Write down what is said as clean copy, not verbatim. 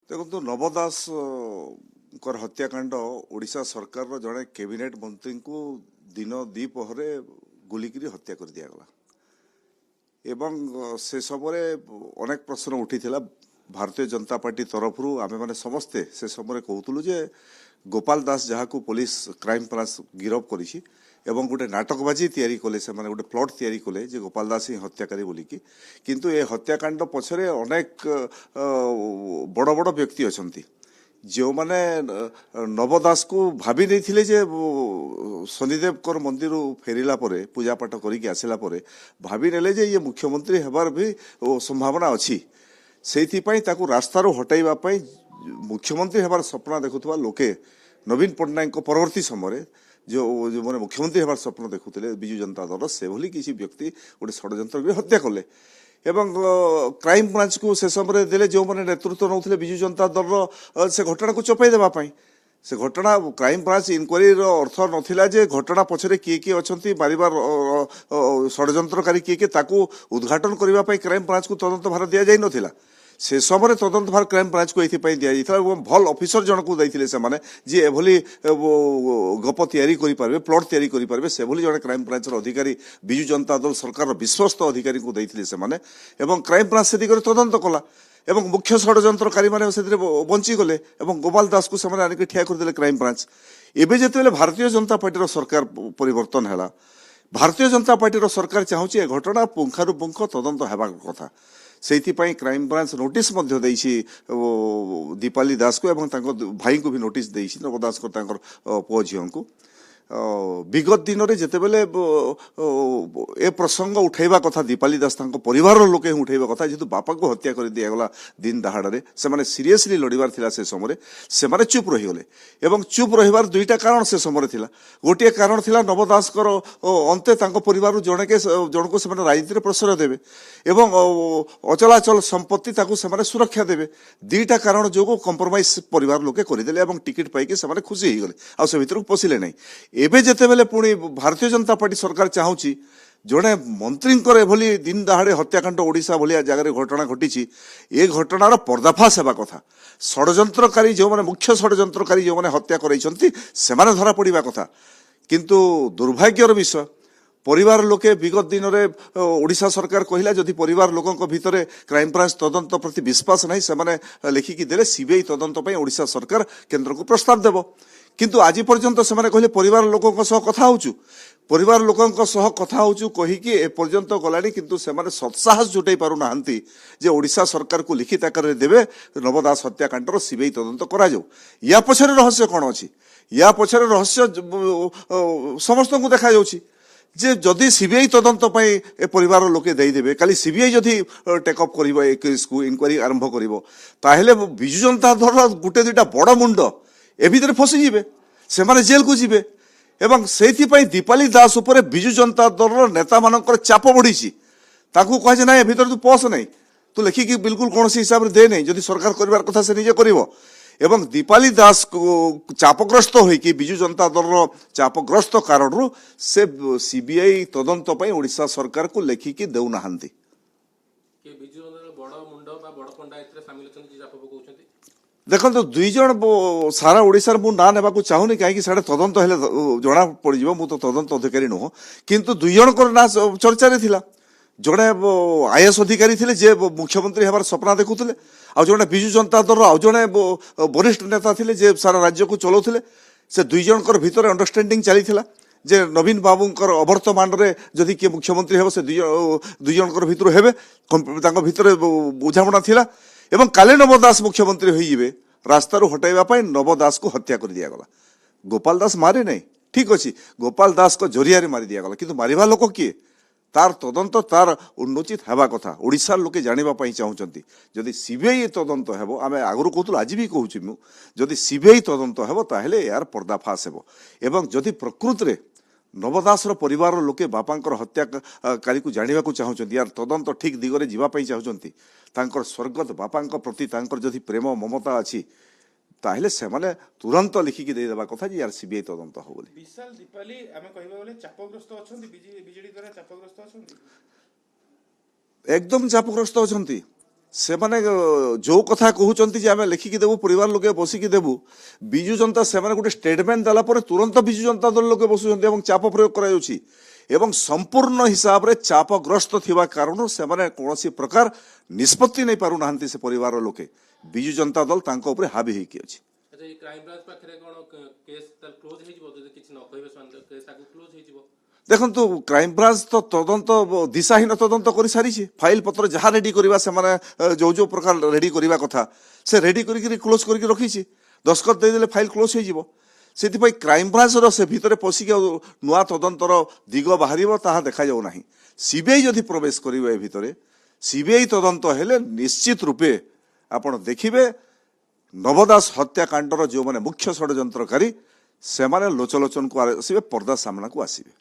देखो नव दास हत्याकांड ओडिशा सरकार जड़े कैबिनेट मंत्री को दिन द्विपहर गुलिकी हत्या कर दिगला एवं से समय अनेक प्रश्न उठी भारतीय जनता पार्टी तरफ आमे माने समस्ते से समय कहूलु जे गोपाल दास जहाँ को पुलिस क्राइम ब्रांच गिरफ करिछि एवं गोटे नाटकबाजी तैयारी कले से माने गोटे प्लॉट तैयारी कले जे गोपाल दास ही हत्याकारी बोलिकी किंतु ए हत्याकांड पछरे अनेक बड़ बड़ व्यक्ति अछंती जो माने नव दास को भाभी नहीं थिले जे शनिदेव कर मंदिर फेरिला परे पूजा पाठ करिक आसिला परे भाभी नेले जे ये मुख्यमंत्री हेबार भी संभावना अछि सेइथिपाई ताकू रास्तारू हटाइबा पाई मुख्यमंत्री हेबार सपना देखुवा लोके नवीन पट्टनायक परवर्ती समय जो जो मैंने मुख्यमंत्री हेबार स्वप्न देखुले विजु जनता दल से भली किसी व्यक्ति गोटे षड्यंत्र हत्या कले एवं क्राइम ब्रांच को से समय देले जो मैंने नेतृत्व नौथिले विजु जनता दल से घटना को चपाई देबा पाई से घटना क्राइम ब्रांच इनक्वारी अर्थ नथिला जे घटना पछरे किए किए अछंती मारिबार षड्यंत्रकारी किए किए ताकू उद्घाटन करबा पाई क्राइम ब्रांच को तदंत भार दिया जाई नथिला से समय तदंत भार क्राइम ब्रांच को एथि दिया जाइथिला भल ऑफिसर जन को दैथिले से माने जे एभली गप तैयारी करि पारबे प्लॉट तैयारी करि पारबे से भली जने क्राइम ब्रांच अधिकारी विजु जनता दल सरकार विश्वस्त अधिकारी को दैथिले से माने एवं क्राइम ब्रांच से दिगरे तदंत कला एवं मुख्य षड्यंत्रकारी माने से बंची गले एवं गोपाल दास को से आनिक ठिया करदेले क्राइम ब्रांच एबे जेतेले भारतीय जनता पार्टी सरकार परिवर्तन हैला भारतीय जनता पार्टी सरकार चाहूची ए घटना पुंखानुपुंख तदंत हेबा कथा से क्राइम ब्रांच नोटिस दीपाली दास को एवं भाई को भी नोटिस देइछि नव दास को पुओ झियो को विगत दिन में जितेबले ए प्रसंग उठेबा कथा दीपाली दास परिवार लोके उठेबा कथा जेतु बापा को हत्या कर दिगला दिन दहाड़े से माने सीरियसली लड़ीबार थिला से समय से माने चुप रहीगले एवं चुप रहीबार दुईटा कारण से समय थिला गोटे कारण थिला नव दास अंते परिवार जनको से राजनीति प्रश्रय देवे एवं अचलाचल संपत्ति ताकू से सुरक्षा देवे दुईटा कारण जो कंप्रोमाइज परिवार लोके करदेले एवं टिकट पाइके से खुशी हो गले आ से भीतर पशिले नहीं एबे जेतेबेले पुणी भारतीय जनता पार्टी सरकार चाहूची जड़े मंत्री एभली दिन दहाड़े हत्याकांड ओडिशा भलिया जगह घटना घटी ए घटनार पर्दाफाश हेबा कथा षड्यंत्रकारी जो माने मुख्य षड्यंत्रकारी जो माने हत्या करैछंती सेमाने धरा पड़िबा कथा किंतु दुर्भाग्यर विषय परिवार लोके विगत दिन में ओडिशा सरकार कहला जदि परिवार लोकों भितर क्राइम ब्रांच तदंत प्रति विश्वास नहीं से लिखिकी देले सीबीआई तदंत पई ओडिशा सरकार केंद्र को प्रस्ताव देव किंतु आज पर्यंत से कहले परिवार लोकों सह कथा होचु परिवार लोकों सह कथा होचु कहिकी ए पर्यंत गलानी किंतु से सत्साहस जुटाई पारु नाहंती जे ओडिशा सरकार को लिखित आकार देवे नव दास हत्याकांडर सीबीआई तदंत करा जाऊ या पछरे रहस्य कोन अछि या पछरे रहस्य समस्त को देखा जाउछि जे जदि सीबीआई तदंत पई ए परिवार लोके देई देबे काली सीबीआई जदि टेकअप करिवो ए केस को इंक्वायरी आरंभ करिवो ताहेले विजु जनता दल गुटे दुटा बड़ मुंड ए भीतर फसी जिबे से माने जेल को जिबे एवं सेथि पई दीपाली दास ऊपर विजु जनता दल नेता मानकर चाप बढ़ी ताकू कहे जे ना ए भीतर तू पस नहीं तू लिखिकी बिल्कुल कौन हिसाब से दे नहीं जदि सरकार करिवार कथा से निजे करिवो एवं दीपाली दास को चापग्रस्त होइकी विजु जनता दल चापग्रस्त कारण से सीबीआई तदंत पई ओडिशा सरकार को लेखिकी देउ नाहंती के विजु जनता बड़ मुंड बा बड़ पंडा एतरे शामिल छन जे चाप पकाउछन्ती देखो तो दुई जन सारा ओडिशा मु ना नेबा को चाहूनी कहीं साढ़े तदंत हेले जना पड़ो मु तो तदंत अधिकारी नुह किंतु दुई जन ना चर्चा थिला जड़े आईएएस अधिकारी थे जे मुख्यमंत्री हेबार सपना देखुले आ जड़े विजु जनता दल आ जड़े वरिष्ठ नेता थे जे सारा राज्य को चलाउले से दुई जनकर भितर अंडरस्टैंडिंग चली जे नवीन बाबूंकर अवर्तमान रे जदि किए मुख्यमंत्री हेबो से दुई जनकर भितर हेबे तांको भितर बुझामणा थिला एवं काले नव दास मुख्यमंत्री होइबे रास्तारू हटाइबा पई नव दास को हत्या कर दिया गला गोपाल दास मारे नहीं ठीक अच्छी गोपाल दास को जरिया मारी दिया गला किंतु मारिबा लोक किए तार तदंत तार उन्नोचित हेबा कथा ओडिशा लोके जानिबा पई चाहुचंती जदि सीबीआई तदंत हेबो आमे आगरु कहतु आज भी कहूची मु जदि सीबीआई तदंत हेबो ताहेले यार पर्दाफाश हेबो एवं जदि प्रकृत रे नवदासर परिवार लोके बापांकर हत्याकारी को जानिबा को चाहुचंती यार तदंत ठीक दिगरे जीवा पई चाहुचंती तांकर स्वर्गत बापांक प्रति तांकर जदि प्रेम ममता अछि ताहेले से माने तुरंत लिखिकी दे देबा कथा जे यार सीबीआई तदंत हो बोली विशाल दीपाली आमे कहबा बोले चापग्रस्त अछंती बीजेडी द्वारा चापग्रस्त अछंती एकदम चापग्रस्त अछंती ସେମାନେ ଯୋଉ କଥା କହୁଛନ୍ତି ଯେ ଆମେ ଲେଖିକି ଦେବୁ ପରିବାର ଲୋକେ ବସିକି ଦେବୁ ବିଜୁ ଜନତା ସେମାନେ ଗୋଟେ ଷ୍ଟେଟମେଣ୍ଟ ଦେଲା ପରେ ତୁରନ୍ତ ବିଜୁ ଜନତା ଦଳ ଲୋକେ ବସୁଛନ୍ତି ଏବଂ ଚାପ ପ୍ରୟୋଗ କରାଯାଉଛି ଏବଂ ସମ୍ପୂର୍ଣ୍ଣ ହିସାବରେ ଚାପଗ୍ରସ୍ତ ଥିବା କାରଣରୁ ସେମାନେ କୌଣସି ପ୍ରକାର ନିଷ୍ପତ୍ତି ନେଇ ପାରୁନାହାନ୍ତି ସେ ପରିବାରର ଲୋକେ ବିଜୁ ଜନତା ଦଳ ତାଙ୍କ ଉପରେ ହାବି ହେଇକି ଅଛି। ଆଚ୍ଛା ଏଇ କ୍ରାଇମବ୍ରାଞ୍ଚ ପାଖରେ କ'ଣ କେସ୍ ତାର କ୍ଲୋଜ୍ ହେଇଯିବ ଯଦି କିଛି ନ କହିବେ ସେମାନେ କେସ୍ ଆଗକୁ କ୍ଲୋଜ୍ ହେଇଯିବ? ଦେଖନ୍ତୁ କ୍ରାଇମବ୍ରାଞ୍ଚ ତ ତଦନ୍ତ ଦିଶାହୀନ ତଦନ୍ତ କରିସାରିଛି ଫାଇଲ ପତ୍ର ଯାହା ରେଡି କରିବା ସେମାନେ ଯୋଉ ଯୋଉ ପ୍ରକାର ରେଡି କରିବା କଥା ସେ ରେଡି କରିକି କ୍ଲୋଜ କରିକି ରଖିଛି ଦସ୍ତଖତ ଦେଇଦେଲେ ଫାଇଲ କ୍ଲୋଜ ହେଇଯିବ। ସେଥିପାଇଁ କ୍ରାଇମବ୍ରାଞ୍ଚର ସେ ଭିତରେ ପଶିକି ନୂଆ ତଦନ୍ତର ଦିଗ ବାହାରିବ ତାହା ଦେଖାଯାଉ ନାହିଁ। ସିବିଆଇ ଯଦି ପ୍ରବେଶ କରିବ ଏ ଭିତରେ ସିବିଆଇ ତଦନ୍ତ ହେଲେ ନିଶ୍ଚିତ ରୂପେ ଆପଣ ଦେଖିବେ ନବଦାସ ହତ୍ୟାକାଣ୍ଡର ଯେଉଁମାନେ ମୁଖ୍ୟ ଷଡ଼ଯନ୍ତ୍ରକାରୀ ସେମାନେ ଲୋଚଲୋଚନକୁ ଆସିବେ ପର୍ଦ୍ଦା ସାମ୍ନାକୁ ଆସିବେ।